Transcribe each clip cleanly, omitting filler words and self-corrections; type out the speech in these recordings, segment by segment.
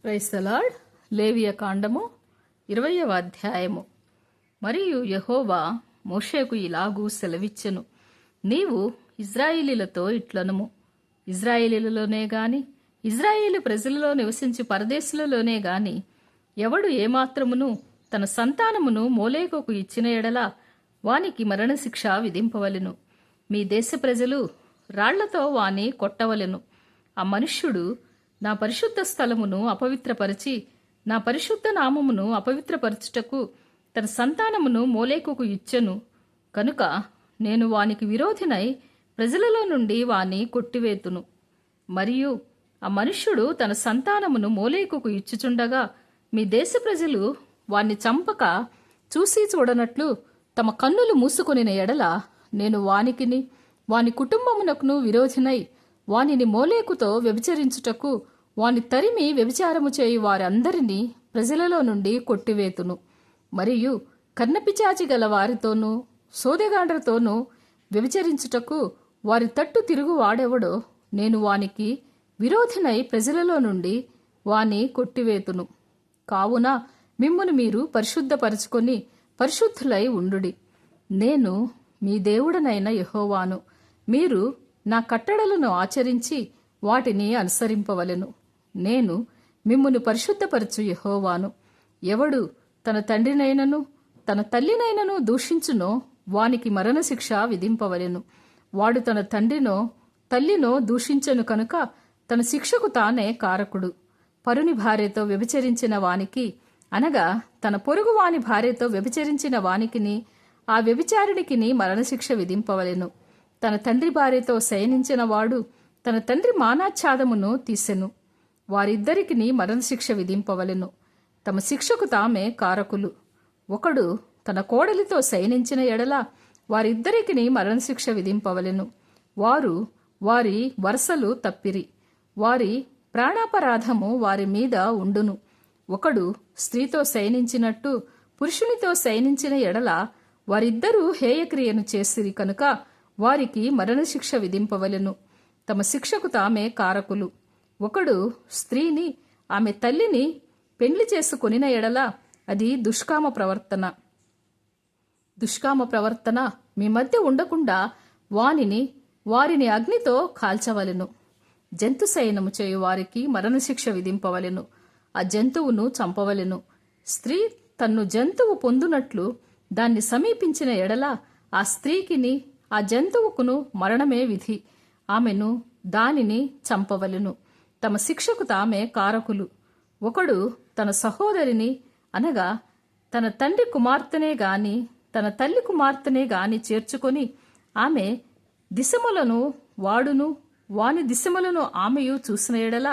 Praise the lord. లేవియ కాండము 20వ అధ్యాయము. మరియు యెహోవా మోషేకు ఇలాగూ సెలవిచ్చెను, నీవు ఇజ్రాయేలీలతో ఇట్లనుము, ఇజ్రాయేలీలలోనే గాని ఇజ్రాయేలు ప్రజలలో నివసించి పరదేశులలోనే గాని ఎవడు ఏమాత్రమును తన సంతానమును మోలేకుకు ఇచ్చిన ఎడల వానికి మరణశిక్ష విధింపవలెను. మీ దేశ ప్రజలు రాళ్లతో వాని కొట్టవలెను. ఆ మనుష్యుడు నా పరిశుద్ధ స్థలమును అపవిత్రపరిచి నా పరిశుద్ధ నామమును అపవిత్రపరచుటకు తన సంతానమును మోలేకుకు ఇచ్చెను కనుక నేను వానికి విరోధినై ప్రజలలో నుండి వాని కొట్టివేతును. మరియు ఆ మనుష్యుడు తన సంతానమును మోలేకుకు ఇచ్చుచుండగా మీ దేశ ప్రజలు వాణ్ణి చంపక చూసి చూడనట్లు తమ కన్నులు మూసుకొనిన ఎడల నేను వానికిని వాని కుటుంబమునకును విరోధినై వానిని మోలేకుతో వ్యభిచరించుటకు వాని తరిమి వ్యభిచారము చేయు వారందరినీ ప్రజలలో నుండి కొట్టివేతును. మరియు కన్నపిచాచి గల వారితోనూ సోదెగాండ్రతోనూ వ్యభిచరించుటకు వారి తట్టు తిరుగు వాడెవడో నేను వానికి విరోధినై ప్రజలలో నుండి వాని కొట్టివేతును. కావున మిమ్మును మీరు పరిశుద్ధపరచుకొని పరిశుద్ధులై ఉండుడి. నేను మీ దేవుడనైన యెహోవాను. మీరు నా కట్టడలను ఆచరించి వాటిని అనుసరింపవలెను. నేను మిమ్మును పరిశుద్ధపరచు యెహోవాను. ఎవడు తన తండ్రినైనను తన తల్లినైనను దూషించునో వానికి మరణశిక్ష విధింపవలెను. వాడు తన తండ్రినో తల్లినో దూషించెను కనుక తన శిక్షకు తానే కారకుడు. పరుని భార్యతో వ్యభిచరించిన వానికి అనగా తన పొరుగు వాని భార్యతో వ్యభిచరించిన వానికిని ఆ వ్యభిచారిణికిని మరణశిక్ష విధింపవలెను. తన తండ్రి భార్యతో శయనించిన వాడు తన తండ్రి మానాచ్ఛాదమును తీసెను. వారిద్దరికిని మరణశిక్ష విధింపవలెను. తమ శిక్షకు తామే కారకులు. ఒకడు తన కోడలితో శయనించిన ఎడల వారిద్దరికిని మరణశిక్ష విధింపవలెను. వారు వారి వరసలు తప్పిరి. వారి ప్రాణాపరాధము వారి మీద ఉండును. ఒకడు స్త్రీతో శయనించినట్టు పురుషునితో శయనించిన ఎడల వారిద్దరూ హేయక్రియను చేసిరి కనుక వారికి మరణశిక్ష విధింపవలెను. తమ శిక్షకు తామే కారకులు. ఒకడు స్త్రీని ఆమె తల్లిని పెండ్లి చేసుకొనిన ఎడల అది దుష్కామ ప్రవర్తన మీ మధ్య ఉండకుండా వారిని అగ్నితో కాల్చవలెను. జంతు శయనము చేయు వారికి మరణశిక్ష విధింపవలెను. ఆ జంతువును చంపవలెను. స్త్రీ తన్ను జంతువు పొందునట్లు దాన్ని సమీపించిన ఎడల ఆ స్త్రీకిని ఆ జంతువుకును మరణమే విధి. ఆమెను దానిని చంపవలెను. తమ శిక్షకు తామే కారకులు. ఒకడు తన సహోదరిని అనగా తన తండ్రి కుమార్తెనే గాని తన తల్లి కుమార్తెనే గాని చేర్చుకొని ఆమె దిశములను వాడును వాని దిశములను ఆమెయు చూసిన ఎడల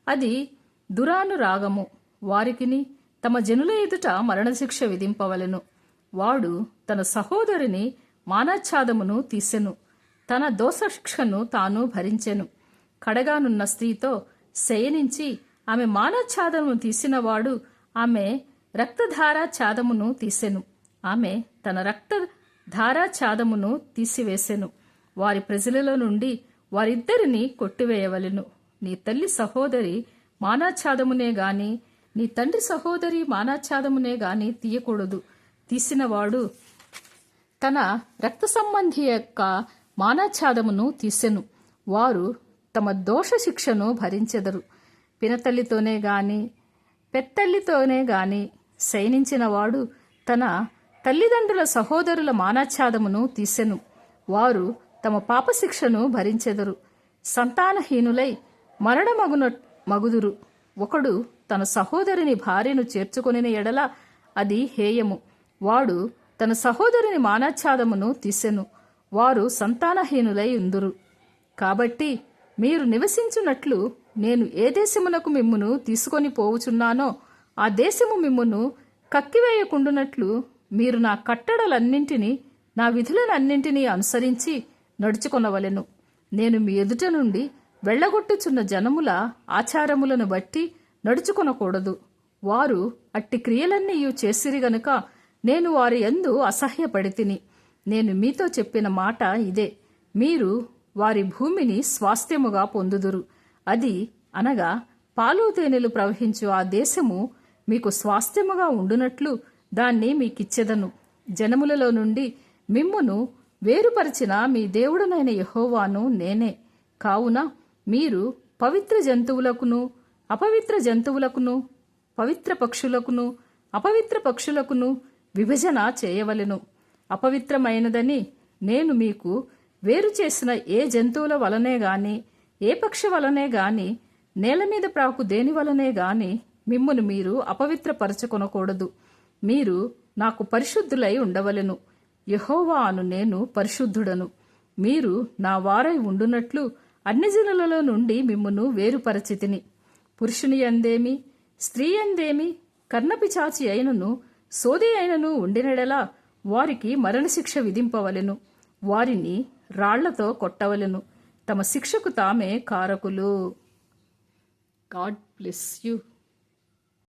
అది దురానురాగము. వారికిని తమ జనుల ఎదుట మరణశిక్ష విధింపవలెను. వాడు తన సహోదరిని మానాచ్ఛాదమును తీసెను. తన దోషశిక్షను తాను భరించెను. కడగానున్న స్త్రీతో శయనించి ఆమె మానాచ్ఛాదమును తీసినవాడు ఆమె రక్తధారాఛాదమును తీసెను. ఆమె తన రక్తధారాఛాదమును తీసివేసెను. వారి ప్రజలలో నుండి వారిద్దరిని కొట్టివేయవలెను. నీ తల్లి సహోదరి మానాచ్ఛాదమునే గాని నీ తండ్రి సహోదరి మానాచ్ఛాదమునే గాని తీయకూడదు. తీసినవాడు తన రక్త సంబంధి యొక్క మానాచ్ఛాదమును తీసెను. వారు తమ దోష శిక్షను భరించెదరు. పినతల్లితోనే గాని పెత్తల్లితోనే గాని శయనించిన వాడు తన తల్లిదండ్రుల సహోదరుల మానాచ్ఛాదమును తీసెను. వారు తమ పాపశిక్షను భరించెదరు. సంతానహీనులై మగుదురు. ఒకడు తన సహోదరిని భార్యను చేర్చుకొనిన ఎడల అది హేయము. వాడు తన సహోదరిని మానాచ్ఛాదమును తీసెను. వారు సంతానహీనులై ఉందురు. కాబట్టి మీరు నివసించున్నట్లు నేను ఏ దేశమునకు మిమ్మును తీసుకొని పోవుచున్నానో ఆ దేశము మిమ్మును కక్కివేయకుండునట్లు మీరు నా కట్టడలన్నింటినీ నా విధులనన్నింటినీ అనుసరించి నడుచుకొనవలెను. నేను మీ ఎదుట నుండి వెళ్ళగొట్టుచున్న జనముల ఆచారములను బట్టి నడుచుకొనకూడదు. వారు అట్టి క్రియలన్నీయు చేసిరి గనుక నేను వారి యందు అసహ్యపడితిని. నేను మీతో చెప్పిన మాట ఇదే, మీరు వారి భూమిని స్వాస్థ్యముగా పొందుదురు. అది అనగా పాలు తేనెలు ప్రవహించు ఆ దేశము మీకు స్వాస్థ్యముగా ఉండునట్లు దాన్ని మీకిచ్చెదను. జనములలో నుండి మిమ్మును వేరుపరిచిన మీ దేవుడనైన యెహోవాను నేనే. కావున మీరు పవిత్ర జంతువులకును అపవిత్ర జంతువులకును, పవిత్ర పక్షులకును అపవిత్ర పక్షులకును విభజన చేయవలెను. అపవిత్రమైనదని నేను మీకు వేరు చేసిన ఏ జంతువుల వలనే గాని, ఏ పక్షి వలనే గాని, నేల మీద ప్రాకు దేని వలనే గాని మిమ్మును మీరు అపవిత్రపరచుకొనకూడదు. మీరు నాకు పరిశుద్ధులై ఉండవలెను. యెహోవా అను నేను పరిశుద్ధుడను. మీరు నా వారై ఉండునట్లు అన్ని జనులలో నుండి మిమ్మును వేరుపరచితిని. పురుషుని యందేమి, స్త్రీ యందేమి, కర్ణపిచాచి అయినను సోది అయినను ఉండినడలా వారికి మరణశిక్ష విధింపవలెను. వారిని రాళ్లతో కొట్టవలెను. తమ శిక్షకు తామే కారకులు. God bless you.